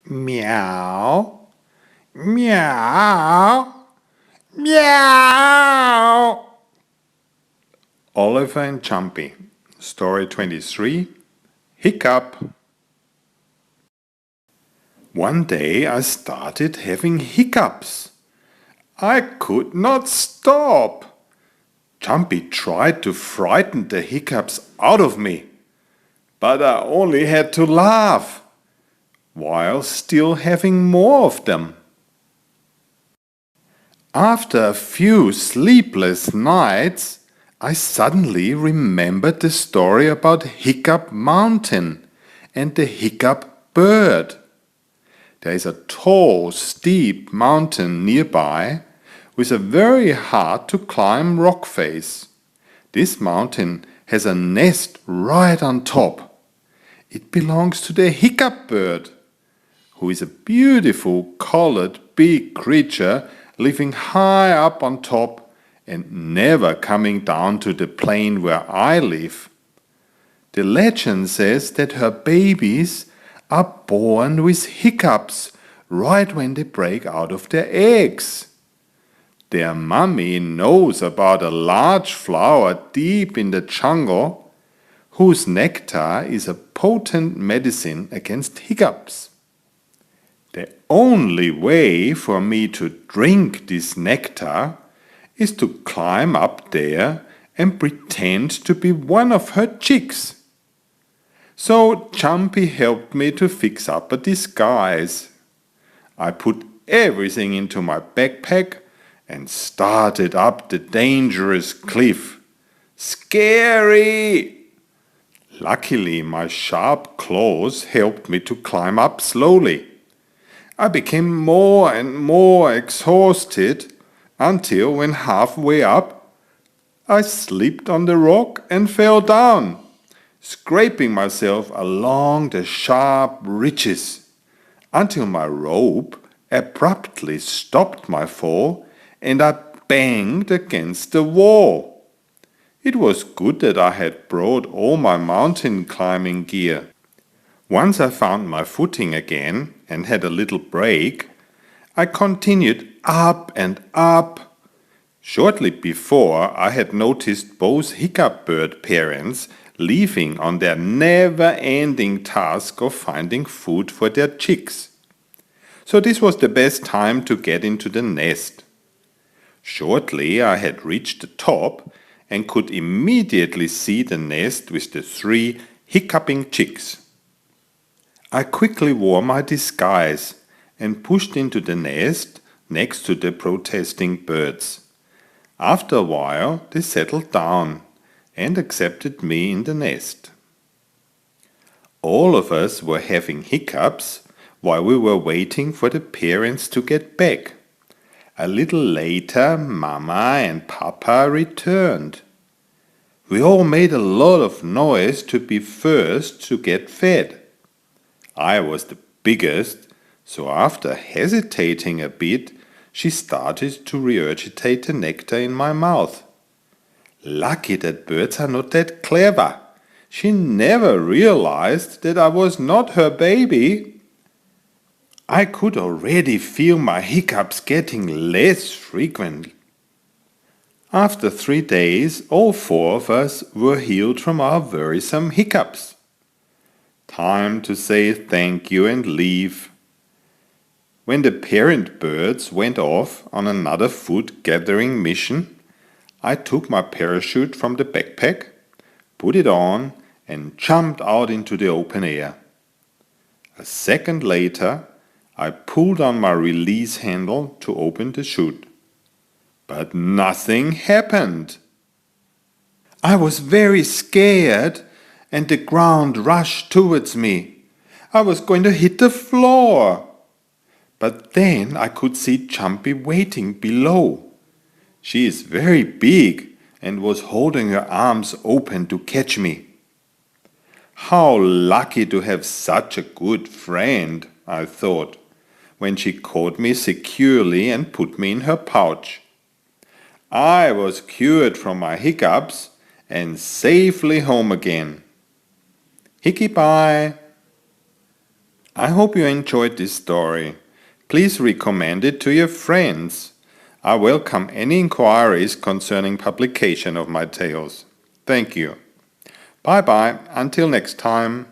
Meow, meow, meow. Oliver and Jumpy. Story 23. Hiccup. One day I started having hiccups. I could not stop. Jumpy tried to frighten the hiccups out of me, but I only had to laugh, while still having more of them. After a few sleepless nights, I suddenly remembered the story about Hiccup Mountain and the hiccup bird. There is a tall, steep mountain nearby with a very hard to climb rock face. This mountain has a nest right on top. It belongs to the hiccup bird, who is a beautiful colored big creature living high up on top and never coming down to the plain where I live. The legend says that her babies are born with hiccups right when they break out of their eggs. Their mummy knows about a large flower deep in the jungle whose nectar is a potent medicine against hiccups. The only way for me to drink this nectar is to climb up there and pretend to be one of her chicks. So Jumpy helped me to fix up a disguise. I put everything into my backpack and started up the dangerous cliff. Scary! Luckily, my sharp claws helped me to climb up slowly. I became more and more exhausted until when halfway up, I slipped on the rock and fell down, scraping myself along the sharp ridges until my rope abruptly stopped my fall and I banged against the wall. It was good that I had brought all my mountain climbing gear. Once I found my footing again and had a little break, I continued up and up. Shortly before, I had noticed both hiccup bird parents leaving on their never-ending task of finding food for their chicks. So this was the best time to get into the nest. Shortly I had reached the top and could immediately see the nest with the 3 hiccuping chicks. I quickly wore my disguise and pushed into the nest next to the protesting birds. After a while they settled down and accepted me in the nest. All of us were having hiccups while we were waiting for the parents to get back. A little later, Mama and Papa returned. We all made a lot of noise to be first to get fed. I was the biggest, so after hesitating a bit, she started to regurgitate the nectar in my mouth. Lucky that birds are not that clever. She never realized that I was not her baby. I could already feel my hiccups getting less frequent. After 3 days, all 4 of us were healed from our worrisome hiccups. Time to say thank you and leave. When the parent birds went off on another food gathering mission, I took my parachute from the backpack, put it on, and jumped out into the open air. A second later, I pulled on my release handle to open the chute. But nothing happened. I was very scared, and the ground rushed towards me. I was going to hit the floor. But then I could see Jumpy waiting below. She is very big and was holding her arms open to catch me. How lucky to have such a good friend, I thought, when she caught me securely and put me in her pouch. I was cured from my hiccups and safely home again. Hickey bye! I hope you enjoyed this story. Please recommend it to your friends. I welcome any inquiries concerning publication of my tales. Thank you. Bye bye, until next time.